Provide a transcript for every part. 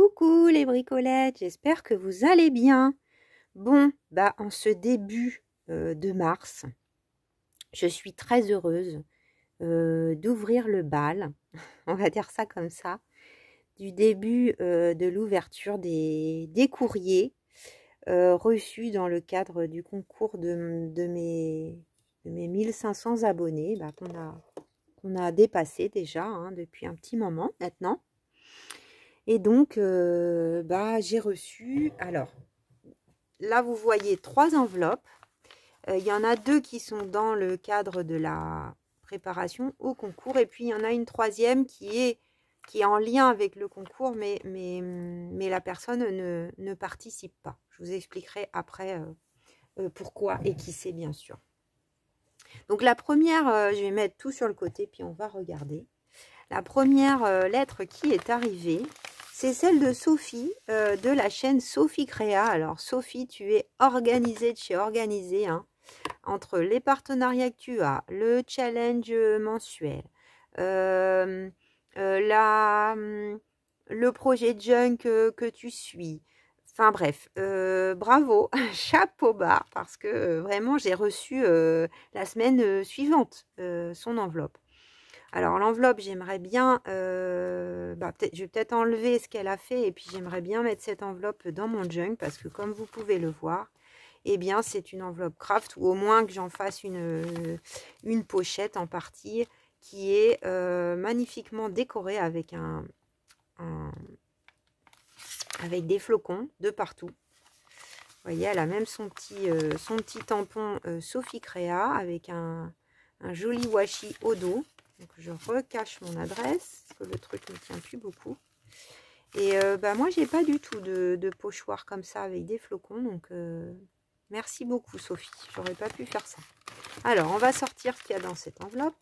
Coucou les bricolettes, j'espère que vous allez bien. Bon, en ce début de mars, je suis très heureuse d'ouvrir le bal, on va dire ça comme ça, du début de l'ouverture des courriers reçus dans le cadre du concours de mes 1500 abonnés qu'on a dépassé déjà depuis un petit moment maintenant. Et donc, j'ai reçu, alors, là vous voyez 3 enveloppes. Il y en a 2 qui sont dans le cadre de la préparation au concours. Et puis, il y en a une troisième qui est en lien avec le concours, mais la personne ne participe pas. Je vous expliquerai après pourquoi et qui c'est, bien sûr. Donc, la première, je vais mettre tout sur le côté, puis on va regarder. La première lettre qui est arrivée, c'est celle de Sophie, de la chaîne Sophie Créa. Alors Sophie, tu es organisée de chez Organisée, entre les partenariats que tu as, le challenge mensuel, le projet Junk que tu suis. Enfin bref, bravo, chapeau bas, parce que vraiment j'ai reçu la semaine suivante son enveloppe. Alors l'enveloppe, j'aimerais bien, je vais peut-être enlever ce qu'elle a fait et puis j'aimerais bien mettre cette enveloppe dans mon junk parce que comme vous pouvez le voir, eh bien c'est une enveloppe craft ou au moins que j'en fasse une pochette en partie qui est magnifiquement décorée avec avec des flocons de partout. Vous voyez, elle a même son petit tampon Sophie Créa avec un joli washi au dos. Donc je recache mon adresse, parce que le truc ne tient plus beaucoup. Et moi, j'ai pas du tout de pochoir comme ça avec des flocons. Donc merci beaucoup Sophie, j'aurais pas pu faire ça. Alors, on va sortir ce qu'il y a dans cette enveloppe.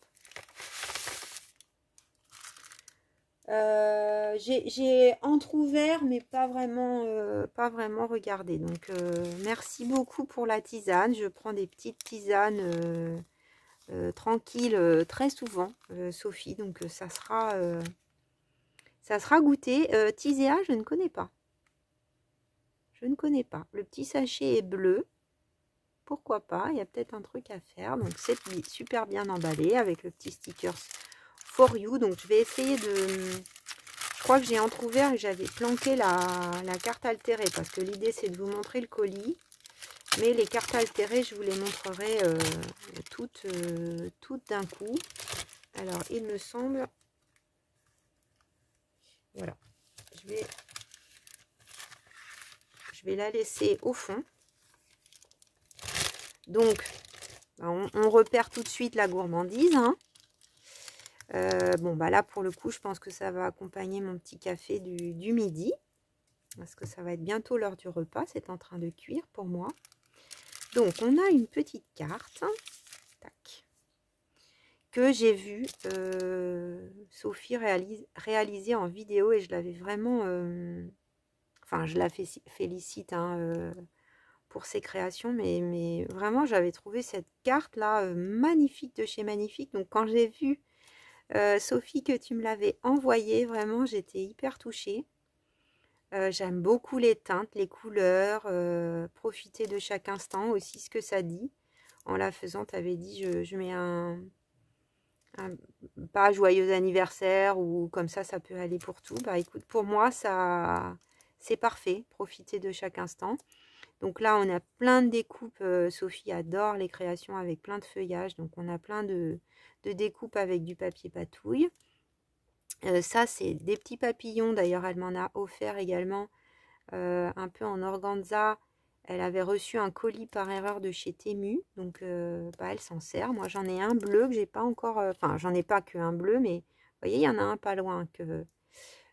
J'ai entrouvert, mais pas vraiment regardé. Donc merci beaucoup pour la tisane. Je prends des petites tisanes tranquille très souvent, Sophie, donc ça sera goûté. Tisea, je ne connais pas, le petit sachet est bleu, pourquoi pas, il y a peut-être un truc à faire. Donc c'est super bien emballé avec le petit sticker for you. Donc je vais essayer je crois que j'ai entrouvert et j'avais planqué la carte altérée parce que l'idée c'est de vous montrer le colis. Mais les cartes altérées, je vous les montrerai toutes d'un coup. Alors, il me semble... Voilà. Je vais la laisser au fond. Donc, on repère tout de suite la gourmandise. Là, pour le coup, je pense que ça va accompagner mon petit café du midi. Parce que ça va être bientôt l'heure du repas. C'est en train de cuire pour moi. Donc, on a une petite carte. Tac. Que j'ai vu Sophie réaliser en vidéo et je l'avais vraiment... je la félicite pour ses créations, mais vraiment, j'avais trouvé cette carte-là magnifique de chez Magnifique. Donc, quand j'ai vu, Sophie, que tu me l'avais envoyée, vraiment, j'étais hyper touchée. J'aime beaucoup les teintes, les couleurs, profiter de chaque instant, aussi ce que ça dit. En la faisant, tu avais dit, je mets pas joyeux anniversaire ou comme ça peut aller pour tout. Écoute, pour moi ça c'est parfait, profiter de chaque instant. Donc là on a plein de découpes, Sophie adore les créations avec plein de feuillages, donc on a plein de découpes avec du papier patouille. Ça c'est des petits papillons, d'ailleurs elle m'en a offert également un peu en organza. Elle avait reçu un colis par erreur de chez Temu, donc elle s'en sert. Moi, j'en ai un bleu que j'ai pas encore... j'en ai pas qu'un bleu, mais vous voyez, il y en a un pas loin que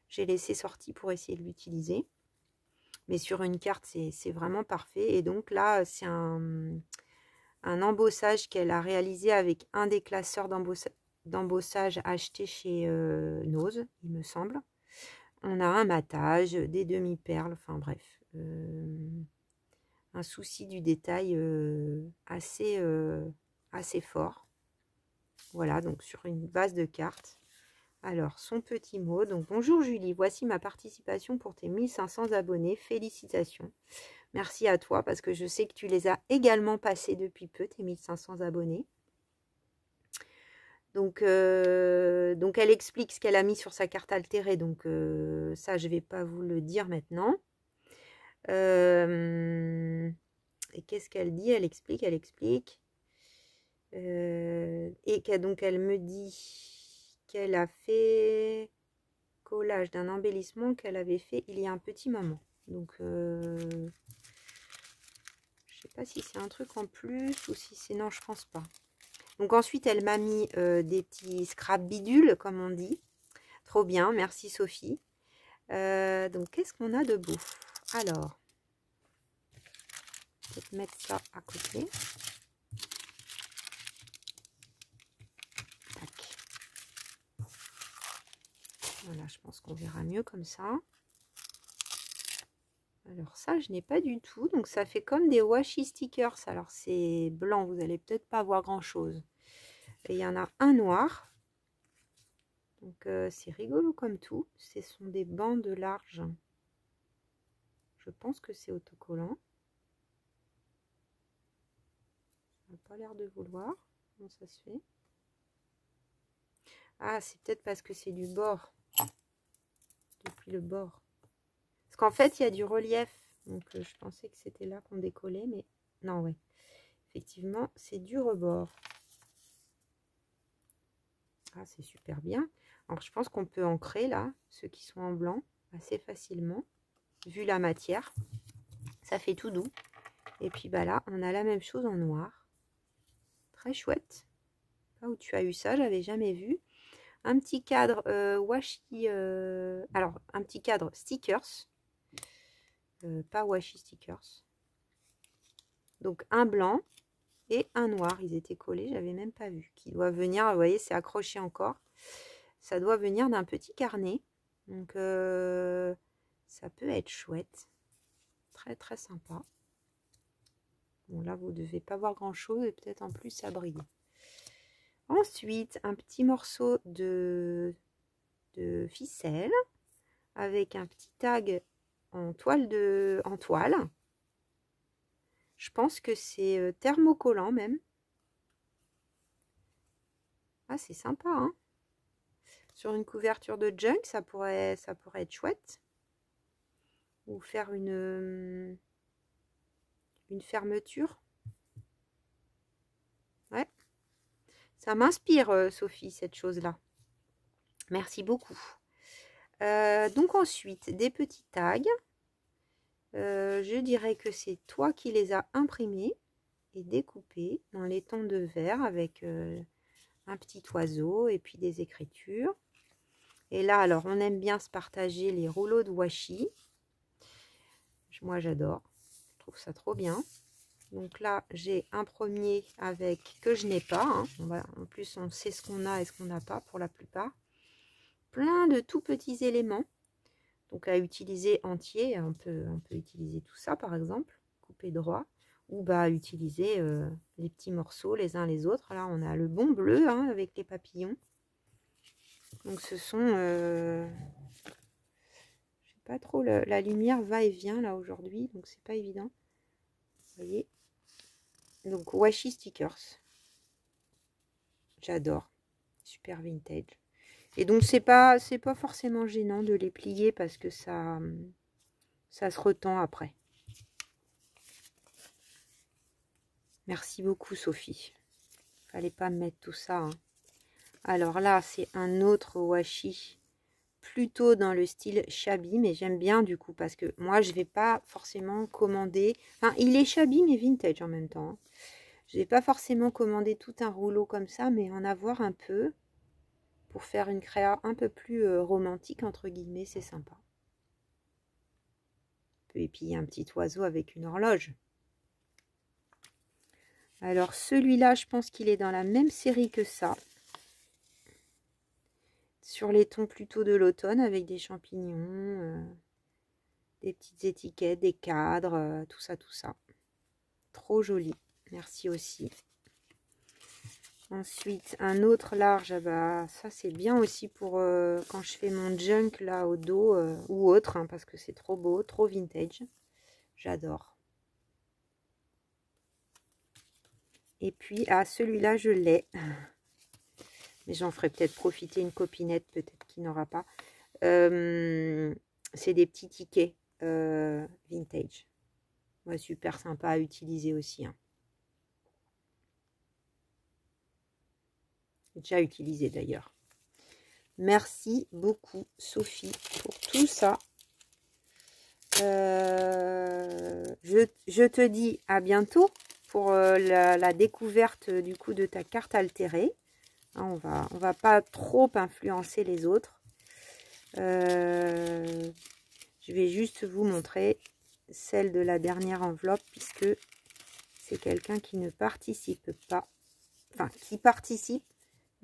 j'ai laissé sorti pour essayer de l'utiliser. Mais sur une carte, c'est vraiment parfait. Et donc là, c'est un embossage qu'elle a réalisé avec un des classeurs d'embossage acheté chez Nose, il me semble. On a un matage, des demi-perles, enfin bref... un souci du détail assez fort. Voilà, donc sur une base de cartes. Alors, son petit mot. Donc, bonjour Julie, voici ma participation pour tes 1500 abonnés. Félicitations. Merci à toi parce que je sais que tu les as également passés depuis peu, tes 1500 abonnés. Donc elle explique ce qu'elle a mis sur sa carte altérée. Donc, ça, je ne vais pas vous le dire maintenant. Et qu'est-ce qu'elle dit? Elle explique. Et donc, elle me dit qu'elle a fait collage d'un embellissement qu'elle avait fait il y a un petit moment. Donc, je sais pas si c'est un truc en plus ou si c'est... Non, je pense pas. Donc, ensuite, elle m'a mis des petits scrap bidules, comme on dit. Trop bien, merci Sophie. Donc, qu'est-ce qu'on a de beau? Alors, peut-être mettre ça à côté. Tac. Voilà, je pense qu'on verra mieux comme ça. Alors ça, je n'ai pas du tout. Donc ça fait comme des washi stickers. Alors c'est blanc, vous n'allez peut-être pas voir grand-chose. Et il y en a un noir. Donc c'est rigolo comme tout. Ce sont des bandes larges. Je pense que c'est autocollant. Ça n'a pas l'air de vouloir. Comment ça se fait? Ah, c'est peut-être parce que c'est du bord. Depuis le bord. Parce qu'en fait, il y a du relief. Donc je pensais que c'était là qu'on décollait. Mais non, ouais. Effectivement, c'est du rebord. Ah, c'est super bien. Alors, je pense qu'on peut ancrer là, ceux qui sont en blanc, assez facilement, vu la matière. Ça fait tout doux. Et puis, bah là, on a la même chose en noir. Très chouette. Là où tu as eu ça, j'avais jamais vu. Un petit cadre washi, alors, un petit cadre stickers. Pas washi stickers. Donc, un blanc et un noir. Ils étaient collés, j'avais même pas vu. Qui doit venir, vous voyez, c'est accroché encore. Ça doit venir d'un petit carnet. Donc, ça peut être chouette. Très, très sympa. Bon, là, vous ne devez pas voir grand-chose. Et peut-être en plus, ça brille. Ensuite, un petit morceau de ficelle. Avec un petit tag en toile. Je pense que c'est thermocollant même. Ah, c'est sympa, hein? Sur une couverture de junk, ça pourrait être chouette. Ou faire une fermeture. Ouais. Ça m'inspire, Sophie, cette chose-là. Merci beaucoup. Donc ensuite, des petits tags. Je dirais que c'est toi qui les as imprimés et découpés dans les tons de vert avec un petit oiseau et puis des écritures. Et là, alors, on aime bien se partager les rouleaux de washi. Moi, j'adore. Je trouve ça trop bien. Donc là, j'ai un premier avec que je n'ai pas. Hein. En plus, on sait ce qu'on a et ce qu'on n'a pas pour la plupart. Plein de tout petits éléments. Donc à utiliser entier. On peut utiliser tout ça, par exemple. Couper droit. Ou bah utiliser les petits morceaux les uns les autres. Là, on a le bon bleu hein, avec les papillons. Donc ce sont... je sais pas trop, la lumière va et vient là aujourd'hui. Donc c'est pas évident. Vous voyez. Donc washi stickers. J'adore. Super vintage. Et donc c'est pas forcément gênant de les plier parce que ça se retend après. Merci beaucoup Sophie. Fallait pas me mettre tout ça. Hein. Alors là c'est un autre washi plutôt dans le style shabby, mais j'aime bien du coup parce que moi je vais pas forcément commander. Enfin il est shabby mais vintage en même temps. Hein. Je vais pas forcément commander tout un rouleau comme ça, mais en avoir un peu pour faire une créa un peu plus romantique entre guillemets, c'est sympa. Et puis un petit oiseau avec une horloge. Alors celui-là, je pense qu'il est dans la même série que ça. Sur les tons plutôt de l'automne avec des champignons, des petites étiquettes, des cadres, tout ça, tout ça. Trop joli. Merci aussi. Ensuite, un autre large, ah bah, ça c'est bien aussi pour quand je fais mon junk là au dos ou autre, hein, parce que c'est trop beau, trop vintage. J'adore. Et puis, ah, celui-là, je l'ai. Mais j'en ferai peut-être profiter une copinette, peut-être qui n'aura pas. C'est des petits tickets vintage. Ouais, super sympa à utiliser aussi. Hein. Déjà utilisé d'ailleurs. Merci beaucoup Sophie pour tout ça. Je te dis à bientôt pour la découverte du coup de ta carte altérée. Hein, on va pas trop influencer les autres. Je vais juste vous montrer celle de la dernière enveloppe puisque c'est quelqu'un qui ne participe pas. Enfin, qui participe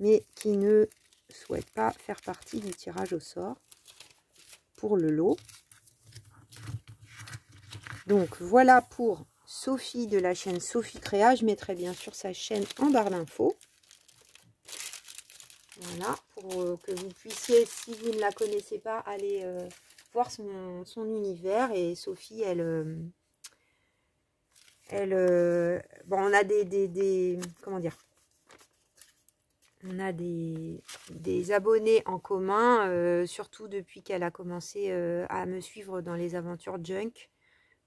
mais qui ne souhaite pas faire partie du tirage au sort pour le lot. Donc voilà pour Sophie de la chaîne Sophie Créa. Je mettrai bien sûr sa chaîne en barre d'infos. Voilà, pour que vous puissiez, si vous ne la connaissez pas, aller voir son univers. Et Sophie, bon, on a comment dire, on a des abonnés en commun, surtout depuis qu'elle a commencé à me suivre dans les aventures junk.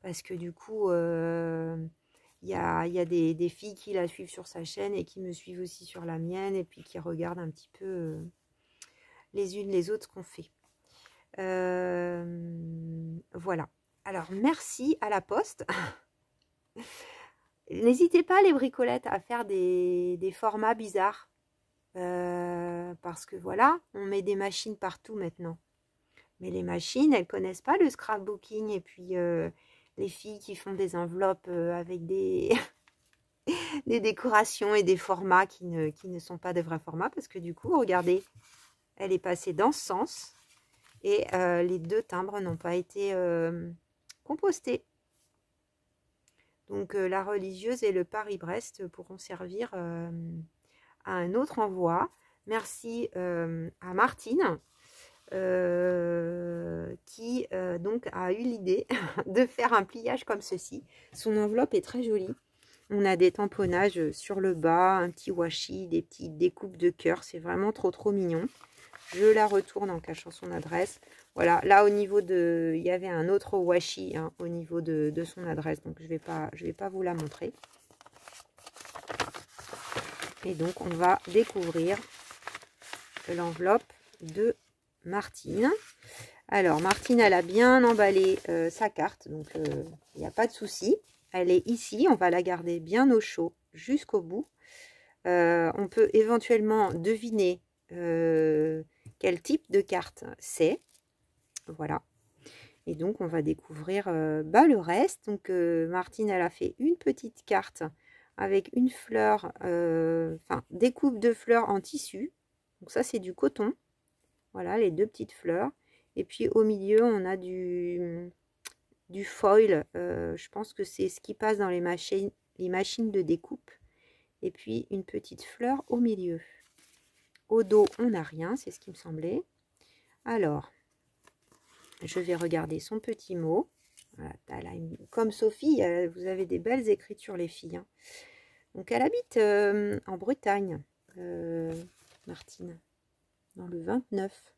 Parce que du coup, il y a des filles qui la suivent sur sa chaîne et qui me suivent aussi sur la mienne. Et puis qui regardent un petit peu les unes les autres qu'on fait. Voilà. Alors, merci à la poste. N'hésitez pas, les bricolettes, à faire des formats bizarres. Parce que voilà, on met des machines partout maintenant. Mais les machines, elles connaissent pas le scrapbooking. Et puis, les filles qui font des enveloppes avec des, des décorations et des formats qui ne sont pas de vrais formats. Parce que du coup, regardez, elle est passée dans ce sens. Et les deux timbres n'ont pas été compostés. Donc la religieuse et le Paris-Brest pourront servir à un autre envoi. Merci à Martine qui donc a eu l'idée de faire un pliage comme ceci. Son enveloppe est très jolie. On a des tamponnages sur le bas, un petit washi, des petites découpes de cœur. C'est vraiment trop mignon. Je la retourne en cachant son adresse. Voilà, là au niveau de... Il y avait un autre washi hein, au niveau de son adresse. Donc je vais pas vous la montrer. Et donc on va découvrir l'enveloppe de Martine. Alors Martine, elle a bien emballé sa carte. Donc il n'y a pas de souci. Elle est ici. On va la garder bien au chaud jusqu'au bout. On peut éventuellement deviner quel type de carte c'est. Voilà. Et donc, on va découvrir le reste. Donc, Martine, elle a fait une petite carte avec une fleur, enfin, des coupes de fleurs en tissu. Donc, ça, c'est du coton. Voilà, les deux petites fleurs. Et puis, au milieu, on a du foil. Je pense que c'est ce qui passe dans les machines de découpe. Et puis, une petite fleur au milieu. Au dos, on n'a rien, c'est ce qui me semblait. Alors, je vais regarder son petit mot. Voilà, comme Sophie, vous avez des belles écritures, les filles. Hein. Donc, elle habite en Bretagne, Martine, dans le 29.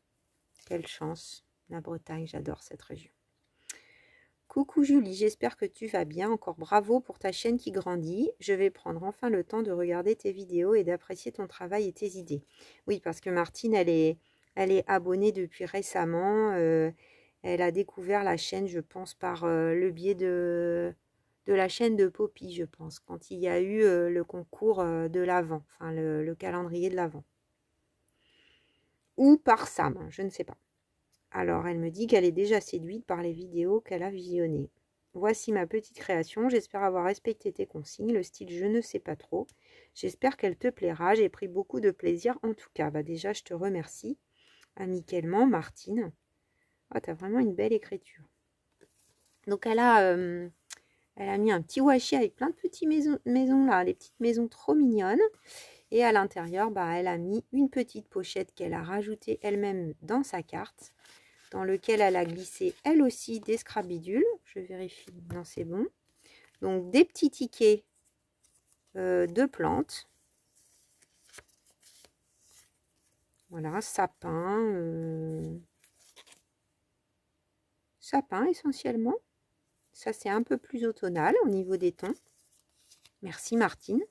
Quelle chance, la Bretagne, j'adore cette région. Coucou Julie, j'espère que tu vas bien. Encore bravo pour ta chaîne qui grandit. Je vais prendre enfin le temps de regarder tes vidéos et d'apprécier ton travail et tes idées. Oui, parce que Martine, elle est abonnée depuis récemment. Elle a découvert la chaîne, je pense, par le biais de la chaîne de Poppy, je pense, quand il y a eu le concours de l'Avent, enfin le calendrier de l'Avent. Ou par Sam, hein, je ne sais pas. Alors, elle me dit qu'elle est déjà séduite par les vidéos qu'elle a visionnées. Voici ma petite création. J'espère avoir respecté tes consignes. Le style, je ne sais pas trop. J'espère qu'elle te plaira. J'ai pris beaucoup de plaisir en tout cas. Bah, déjà, je te remercie amicalement, Martine. Oh, tu as vraiment une belle écriture. Donc, elle a mis un petit washi avec plein de petites maisons là. Les petites maisons trop mignonnes. Et à l'intérieur, bah, elle a mis une petite pochette qu'elle a rajoutée elle-même dans sa carte, dans lequel elle a glissé elle aussi des scrabidules. Je vérifie, non c'est bon. Donc des petits tickets de plantes. Voilà, sapin. Sapin essentiellement. Ça c'est un peu plus automnal au niveau des tons. Merci Martine.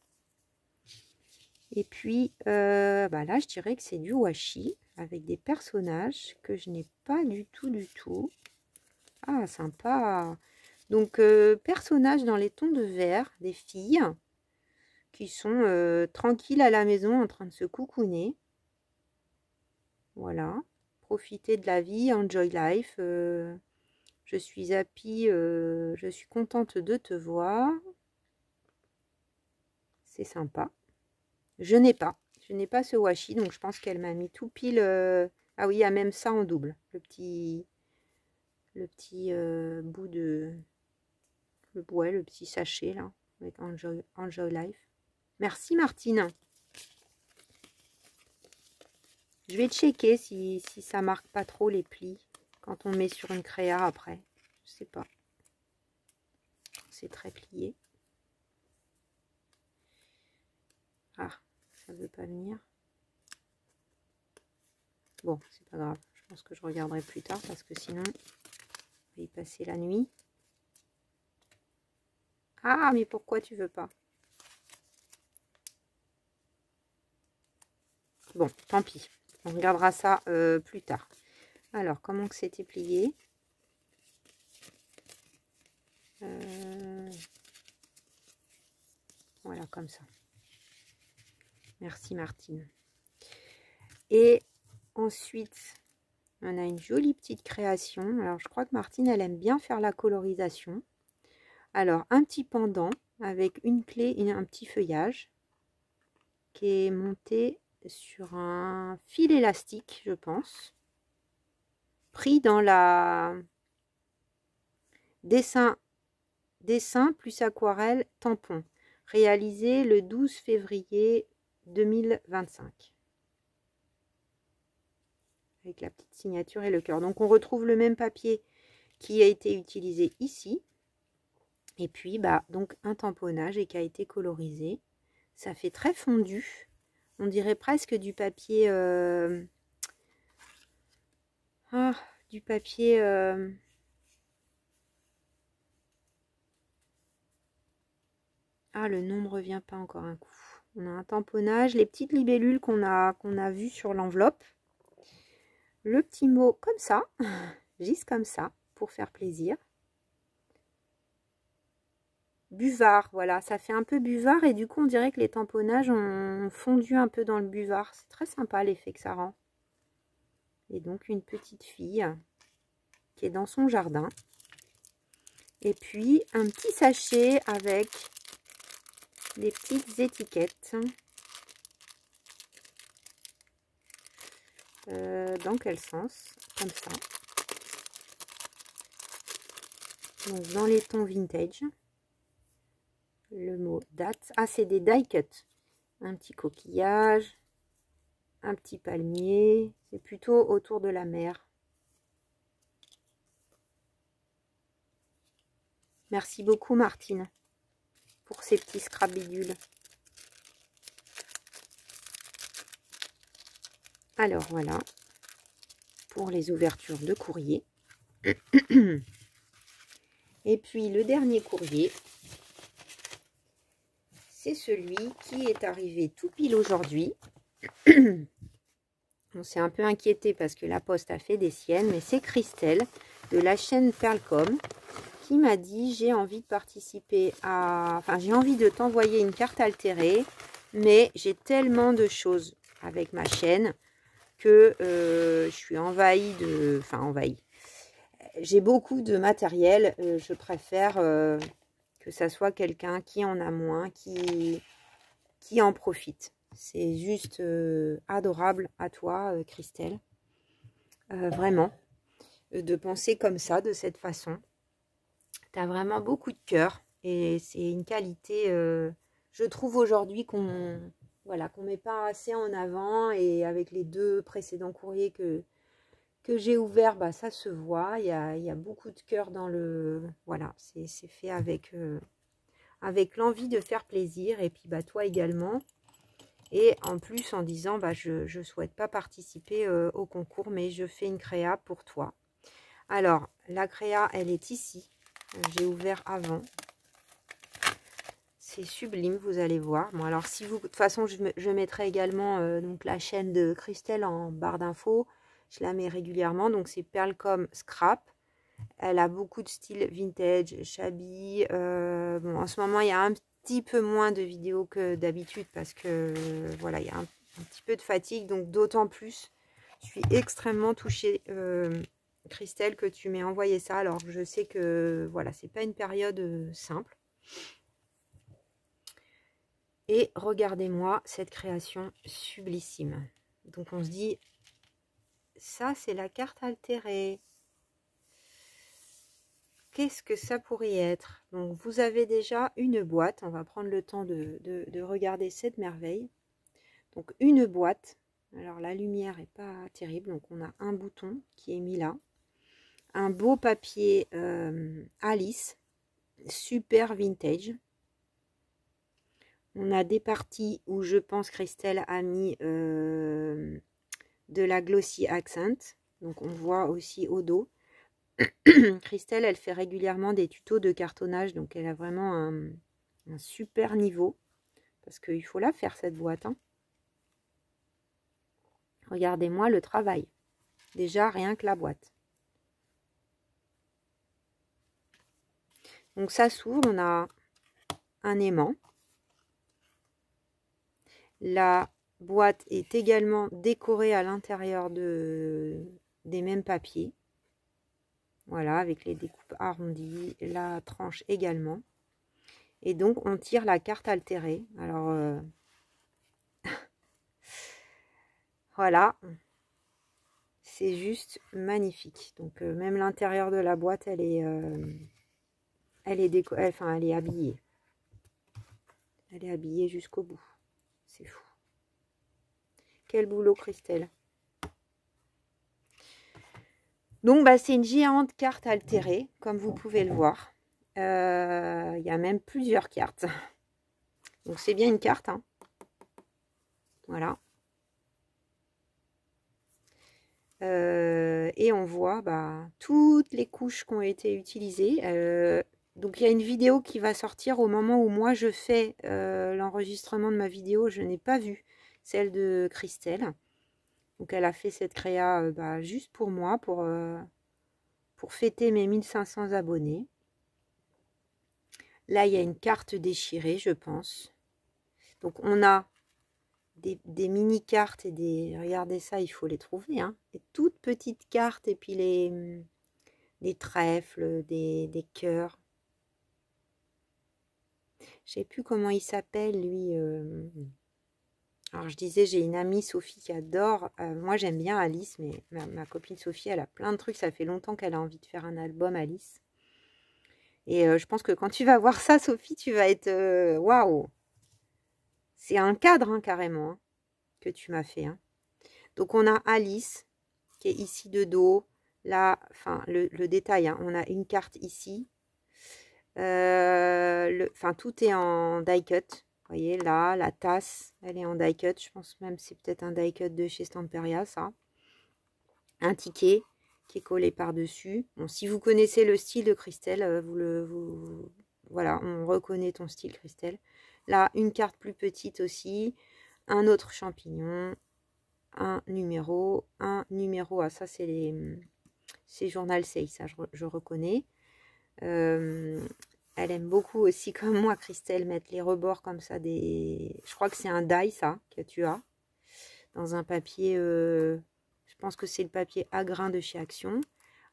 Et puis bah là je dirais que c'est du washi avec des personnages que je n'ai pas du tout. Ah sympa. Donc personnages dans les tons de vert, des filles qui sont tranquilles à la maison en train de se coucouner. Voilà, profiter de la vie, enjoy life. Je suis happy, je suis contente de te voir. C'est sympa. Je n'ai pas ce washi, donc je pense qu'elle m'a mis tout pile. Ah oui, il y a même ça en double. Le petit bout de... Ouais, le petit sachet là, avec Enjoy Life. Merci Martine. Je vais checker si ça marque pas trop les plis quand on met sur une créa après. Je sais pas. C'est très plié. Ah, ça veut pas venir. Bon, c'est pas grave. Je pense que je regarderai plus tard parce que sinon, on va y passer la nuit. Ah, mais pourquoi tu veux pas? Bon, tant pis. On regardera ça plus tard. Alors, comment que c'était plié? Voilà, comme ça. Merci Martine. Et ensuite, on a une jolie petite création. Alors, je crois que Martine, elle aime bien faire la colorisation. Alors, un petit pendant avec une clé et un petit feuillage qui est monté sur un fil élastique, je pense. Pris dans la dessin plus aquarelle tampon. Réalisé le 12 février 2025. Avec la petite signature et le cœur. Donc on retrouve le même papier qui a été utilisé ici. Et puis bah donc un tamponnage et qui a été colorisé. Ça fait très fondu. On dirait presque du papier du papier le nom ne me revient pas encore un coup. On a un tamponnage, les petites libellules qu'on a vues sur l'enveloppe. Le petit mot comme ça, juste comme ça, pour faire plaisir. Buvard, voilà, ça fait un peu buvard et du coup on dirait que les tamponnages ont fondu un peu dans le buvard. C'est très sympa l'effet que ça rend. Et donc une petite fille qui est dans son jardin. Et puis un petit sachet avec des petites étiquettes. Dans quel sens? Comme ça. Donc dans les tons vintage. Le mot date. Ah, c'est des die cut. Un petit coquillage. Un petit palmier. C'est plutôt autour de la mer. Merci beaucoup Martine pour ces petits scrabidules. Alors voilà, pour les ouvertures de courrier. Et puis le dernier courrier, c'est celui qui est arrivé tout pile aujourd'hui. On s'est un peu inquiété parce que la poste a fait des siennes, mais c'est Christelle de la chaîne Perlcom qui m'a dit: j'ai envie de participer à... Enfin, j'ai envie de t'envoyer une carte altérée, mais j'ai tellement de choses avec ma chaîne que je suis envahie de... Enfin, envahie. J'ai beaucoup de matériel. Je préfère que ça soit quelqu'un qui en a moins, qui en profite. C'est juste adorable à toi, Christelle. Vraiment. De penser comme ça, de cette façon. Tu as vraiment beaucoup de cœur. Et c'est une qualité, je trouve aujourd'hui, qu'on voilà, qu'on met pas assez en avant. Et avec les 2 précédents courriers que j'ai ouverts, bah, ça se voit. Il y a beaucoup de cœur dans le... Voilà, c'est fait avec l'envie de faire plaisir. Et puis, bah, toi également. Et en plus, en disant, bah, je ne souhaite pas participer au concours, mais je fais une créa pour toi. Alors, la créa, elle est ici. J'ai ouvert avant. C'est sublime, vous allez voir. Bon, alors, si vous... De toute façon, je mettrai également donc, la chaîne de Christelle en barre d'infos. Je la mets régulièrement. Donc, c'est Pearlcom Scrap. Elle a beaucoup de style vintage, shabby. Bon, en ce moment, il y a un petit peu moins de vidéos que d'habitude parce que, voilà, il y a un petit peu de fatigue. Donc, d'autant plus, je suis extrêmement touchée, Christelle, que tu m'aies envoyé ça. Alors, je sais que, voilà, c'est pas une période simple. Et regardez-moi cette création sublissime. Donc, on se dit, ça, c'est la carte altérée. Qu'est-ce que ça pourrait être? Donc, vous avez déjà une boîte. On va prendre le temps de regarder cette merveille. Donc, une boîte. Alors, la lumière n'est pas terrible. Donc, on a un bouton qui est mis là. Un beau papier Alice. Super vintage. On a des parties où je pense Christelle a mis de la glossy accent. Donc, on voit aussi au dos. Christelle, elle fait régulièrement des tutos de cartonnage, donc elle a vraiment un super niveau, parce qu'il faut la faire cette boîte. Hein. Regardez-moi le travail. Déjà, rien que la boîte. Donc ça s'ouvre, on a un aimant. La boîte est également décorée à l'intérieur des mêmes papiers. Voilà, avec les découpes arrondies, la tranche également. Et donc, on tire la carte altérée. Alors, voilà. C'est juste magnifique. Donc, même l'intérieur de la boîte, elle est habillée. Elle est habillée jusqu'au bout. C'est fou. Quel boulot, Christelle. Donc, bah, c'est une géante carte altérée, comme vous pouvez le voir. Il y a même plusieurs cartes. Donc, c'est bien une carte. Hein. Voilà. Et on voit bah, toutes les couches qui ont été utilisées. Donc, il y a une vidéo qui va sortir au moment où moi, je fais l'enregistrement de ma vidéo. Je n'ai pas vu celle de Christelle. Donc, elle a fait cette créa bah, juste pour moi, pour fêter mes 1500 abonnés. Là, il y a une carte déchirée, je pense. Donc, on a des mini-cartes et des... Regardez ça, il faut les trouver. Hein, des toutes petites cartes et puis des trèfles, des cœurs. Je sais plus comment il s'appelle, lui. Alors, je disais, j'ai une amie, Sophie, qui adore. Moi, j'aime bien Alice, mais ma copine Sophie, elle a plein de trucs. Ça fait longtemps qu'elle a envie de faire un album, Alice. Et je pense que quand tu vas voir ça, Sophie, tu vas être... Waouh! C'est un cadre, hein, carrément, hein, que tu m'as fait. Hein. Donc, on a Alice, qui est ici de dos. Là, enfin, le détail, hein, on a une carte ici. Enfin, tout est en die cut. Vous voyez, là, la tasse, elle est en die cut. Je pense même que c'est peut-être un die cut de chez Stamperia, ça. Un ticket qui est collé par-dessus. Bon, si vous connaissez le style de Christelle, voilà, on reconnaît ton style, Christelle. Là, une carte plus petite aussi. Un autre champignon. Un numéro. Ah, ça, c'est Journal Say, ça, je reconnais. Elle aime beaucoup aussi, comme moi, Christelle, mettre les rebords comme ça. Je crois que c'est un die, ça, que tu as. Dans un papier, je pense que c'est le papier à grains de chez Action.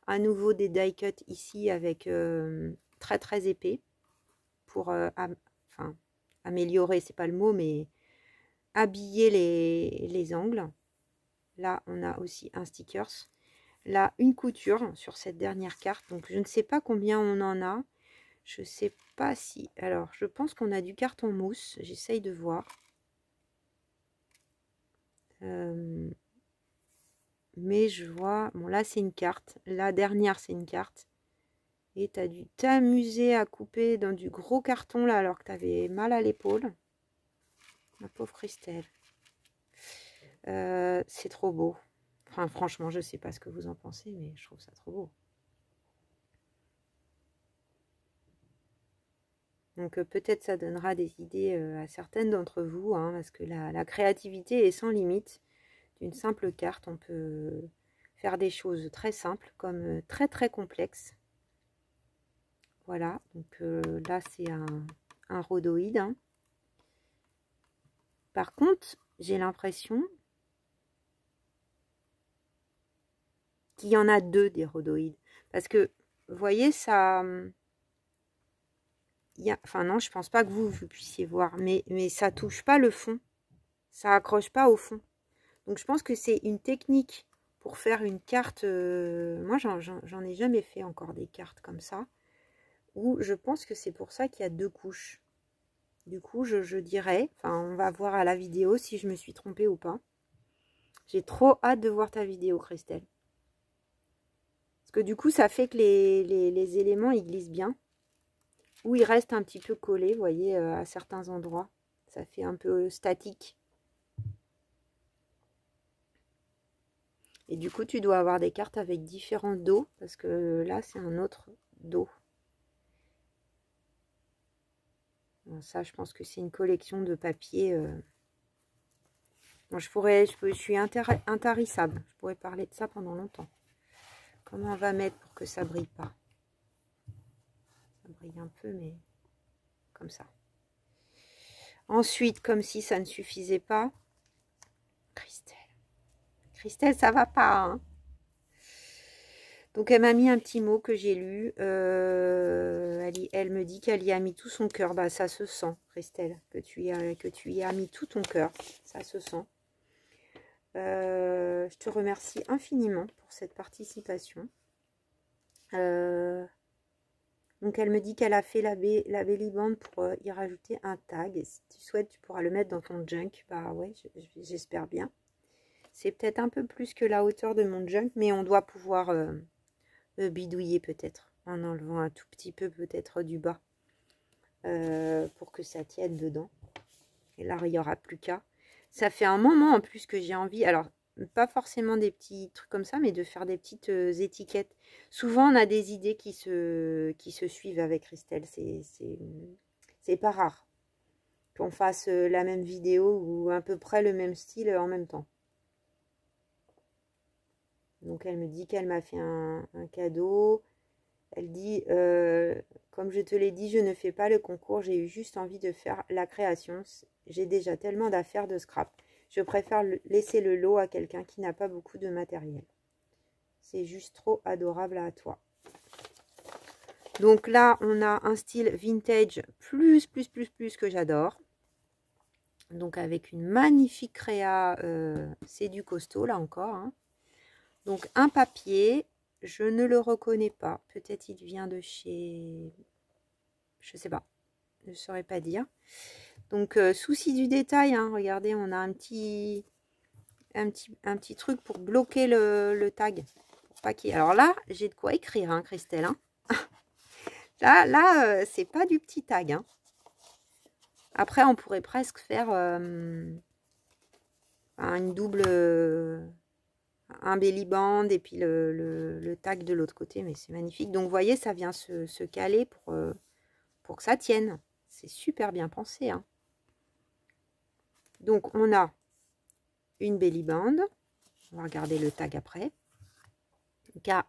À nouveau, des die cut ici avec très, très épais. Pour améliorer, c'est pas le mot, mais habiller les angles. Là, on a aussi un stickers. Là, une couture sur cette dernière carte. Donc, je ne sais pas combien on en a. Je ne sais pas si... Alors, je pense qu'on a du carton mousse. J'essaye de voir. Mais je vois... Bon, là, c'est une carte. La dernière, c'est une carte. Et tu as dû t'amuser à couper dans du gros carton, là, alors que tu avais mal à l'épaule. Ma pauvre Christelle. C'est trop beau. Enfin, franchement, je sais pas ce que vous en pensez, mais je trouve ça trop beau. Donc, peut-être ça donnera des idées à certaines d'entre vous, hein, parce que la créativité est sans limite. D'une simple carte, on peut faire des choses très simples comme très très complexes. Voilà, donc là c'est un rhodoïde. Hein. Par contre, j'ai l'impression qu'il y en a deux des rhodoïdes. Parce que, vous voyez, ça... Enfin non, je pense pas que vous puissiez voir, mais ça touche pas le fond. Ça accroche pas au fond. Donc je pense que c'est une technique pour faire une carte. Moi, j'en ai jamais fait encore des cartes comme ça. Où je pense que c'est pour ça qu'il y a deux couches. Du coup, je dirais, enfin, on va voir à la vidéo si je me suis trompée ou pas. J'ai trop hâte de voir ta vidéo, Christelle. Parce que du coup, ça fait que les éléments, ils glissent bien. Ou ils restent un petit peu collés, vous voyez, à certains endroits. Ça fait un peu statique. Et du coup, tu dois avoir des cartes avec différents dos, parce que là, c'est un autre dos. Bon, ça, je pense que c'est une collection de papier. Bon, je suis intarissable. Je pourrais parler de ça pendant longtemps. Comment on va mettre pour que ça brille pas? Ça brille un peu, mais comme ça. Ensuite, comme si ça ne suffisait pas, Christelle. Christelle, ça va pas, hein? Donc, elle m'a mis un petit mot que j'ai lu. Elle me dit qu'elle y a mis tout son cœur. Bah, ça se sent, Christelle, que tu y as mis tout ton cœur. Ça se sent. Je te remercie infiniment pour cette participation. Donc, elle me dit qu'elle a fait la belly band pour y rajouter un tag. Et si tu souhaites, tu pourras le mettre dans ton junk. Bah ouais, j'espère bien. C'est peut-être un peu plus que la hauteur de mon junk, mais on doit pouvoir bidouiller peut-être. En enlevant un tout petit peu peut-être du bas. Pour que ça tienne dedans. Et là, il n'y aura plus qu'à. Ça fait un moment en plus que j'ai envie. Alors, pas forcément des petits trucs comme ça, mais de faire des petites étiquettes. Souvent, on a des idées qui se suivent avec Christelle. C'est pas rare qu'on fasse la même vidéo ou à peu près le même style en même temps. Donc, elle me dit qu'elle m'a fait un cadeau. Elle dit, comme je te l'ai dit, je ne fais pas le concours. J'ai eu juste envie de faire la création. J'ai déjà tellement d'affaires de scrap. Je préfère laisser le lot à quelqu'un qui n'a pas beaucoup de matériel. C'est juste trop adorable à toi. Donc là, on a un style vintage plus que j'adore. Donc avec une magnifique créa, c'est du costaud là encore. Hein. Donc un papier, je ne le reconnais pas. Peut-être il vient de chez... Je sais pas, je ne saurais pas dire. Donc souci du détail, hein. Regardez, on a un petit truc pour bloquer le tag. Pour pas qu'il... Alors là, j'ai de quoi écrire, hein, Christelle. Hein. Là c'est pas du petit tag. Hein. Après, on pourrait presque faire une double... un belly band et puis le tag de l'autre côté. Mais c'est magnifique. Donc, vous voyez, ça vient se caler pour que ça tienne. C'est super bien pensé. Hein. Donc, on a une belly band. On va regarder le tag après. Donc, il y a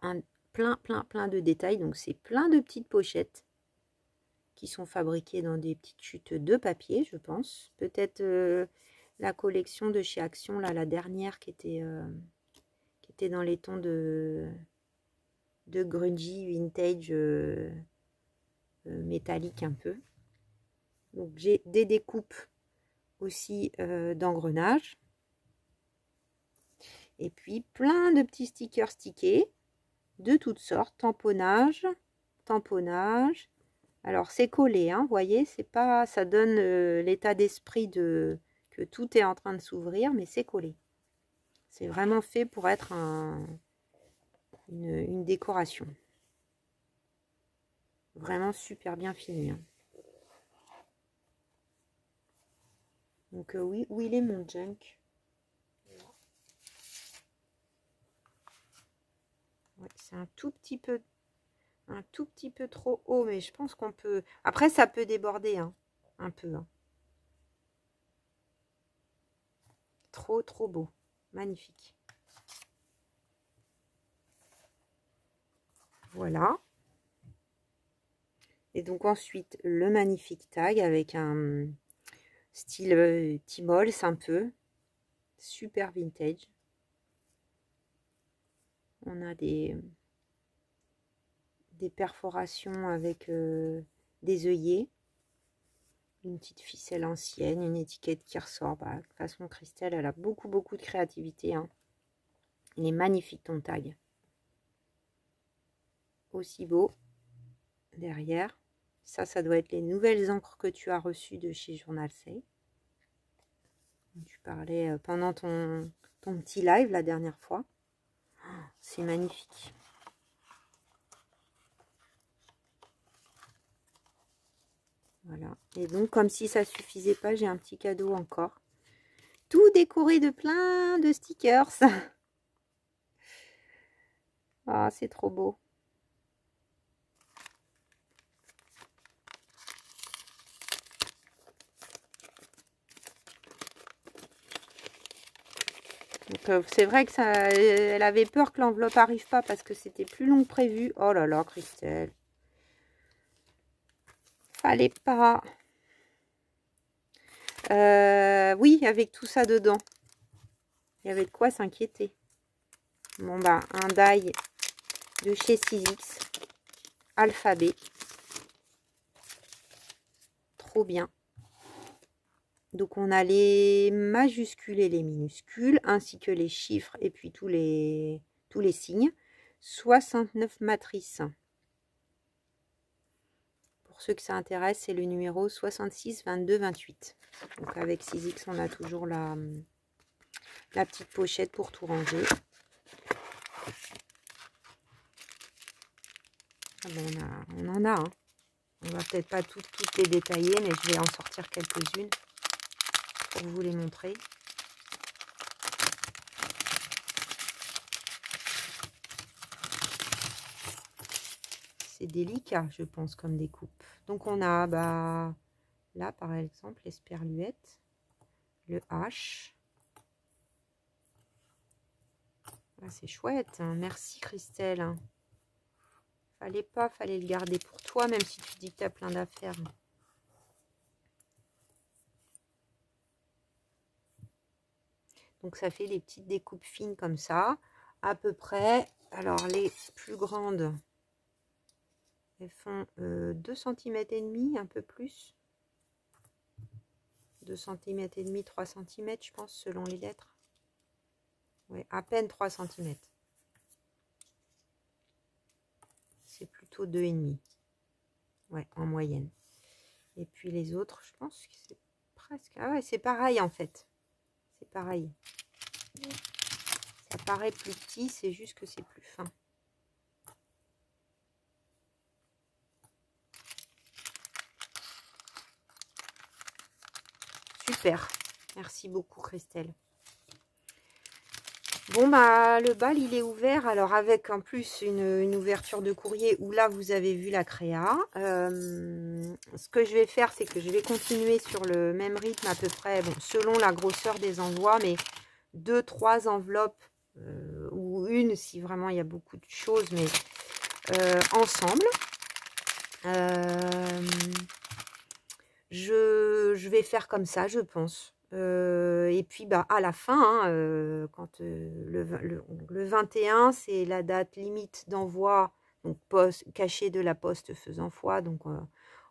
plein de détails. Donc, c'est plein de petites pochettes qui sont fabriquées dans des petites chutes de papier, je pense. Peut-être la collection de chez Action, là, la dernière qui était dans les tons de grungy, vintage, métallique un peu. Donc, j'ai des découpes aussi d'engrenages. Et puis, plein de petits stickers stickés de toutes sortes. Tamponnage. Alors, c'est collé, hein, vous voyez, c'est pas, ça donne l'état d'esprit que tout est en train de s'ouvrir, mais c'est collé. C'est vraiment fait pour être une décoration. Vraiment super bien fini. Hein. Donc oui, où il est mon junk? Ouais, c'est un tout petit peu trop haut, mais je pense qu'on peut... Après, ça peut déborder, hein, un peu. Hein. Trop beau. Magnifique. Voilà. Et donc ensuite, le magnifique tag avec un style Timols un peu. Super vintage. On a des perforations avec des œillets. Une petite ficelle ancienne, une étiquette qui ressort. Bah, de toute façon, Christelle, elle a beaucoup de créativité. Hein. Il est magnifique ton tag. Aussi beau. Derrière. Ça doit être les nouvelles encres que tu as reçues de chez Journal Say. Tu parlais pendant ton petit live la dernière fois. C'est magnifique. Voilà. Et donc, comme si ça suffisait pas, j'ai un petit cadeau encore. Tout décoré de plein de stickers. Ah, c'est trop beau. C'est vrai que ça, elle avait peur que l'enveloppe arrive pas parce que c'était plus long que prévu. Oh là là, Christelle. Fallait pas. Oui, avec tout ça dedans. Il y avait de quoi s'inquiéter. Bon, bah, un die de chez 6X. Alphabet. Trop bien. Donc, on a les majuscules et les minuscules, ainsi que les chiffres et puis tous les signes. 69 matrices. Pour ceux que ça intéresse, c'est le numéro 66 22 28. Donc, avec 6X, on a toujours la petite pochette pour tout ranger. Ah bon, on en a. Hein. On va peut-être pas toutes les détailler, mais je vais en sortir quelques-unes pour vous les montrer. C'est délicat, je pense, comme découpe. Donc on a bah, là, par exemple, l'esperluette, le H. Ah, c'est chouette. Hein. Merci, Christelle. Fallait le garder pour toi, même si tu dis que tu as plein d'affaires. Donc ça fait des petites découpes fines comme ça, à peu près. Alors les plus grandes, elles font 2 cm et demi, un peu plus. 2 cm et demi, 3 cm, je pense, selon les lettres. Ouais, à peine 3 cm. C'est plutôt 2,5. Ouais, en moyenne. Et puis les autres, je pense que c'est presque... Ah ouais, c'est pareil en fait. C'est pareil. Ça paraît plus petit, c'est juste que c'est plus fin. Super. Merci beaucoup, Christelle. Bon, bah, le bal, il est ouvert. Alors, avec en plus une ouverture de courrier où là, vous avez vu la créa. Ce que je vais faire, c'est que je vais continuer sur le même rythme à peu près, bon, selon la grosseur des envois, mais 2-3 enveloppes ou une si vraiment il y a beaucoup de choses, mais ensemble. Je vais faire comme ça, je pense. Et puis bah à la fin, hein, quand le 21, c'est la date limite d'envoi, donc cachet de la poste faisant foi. Donc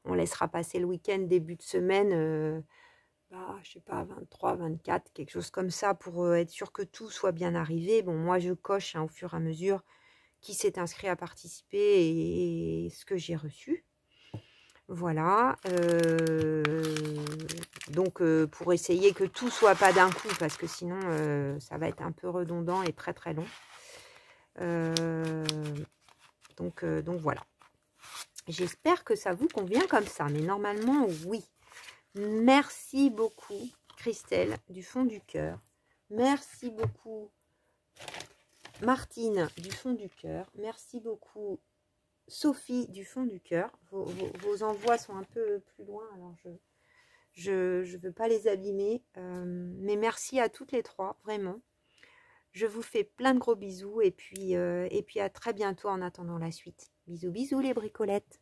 on laissera passer le week-end, début de semaine, bah, je sais pas, 23, 24, quelque chose comme ça, pour être sûr que tout soit bien arrivé. Bon, moi je coche hein, au fur et à mesure qui s'est inscrit à participer et ce que j'ai reçu. Voilà. Donc, pour essayer que tout soit pas d'un coup, parce que sinon, ça va être un peu redondant et très très long. Donc voilà. J'espère que ça vous convient comme ça, mais normalement, oui. Merci beaucoup, Christelle, du fond du cœur. Merci beaucoup, Martine, du fond du cœur. Merci beaucoup, Sophie, du fond du cœur. Vos envois sont un peu plus loin, alors je veux pas les abîmer. Mais merci à toutes les trois, vraiment. Je vous fais plein de gros bisous et puis à très bientôt en attendant la suite. Bisous, bisous les bricolettes.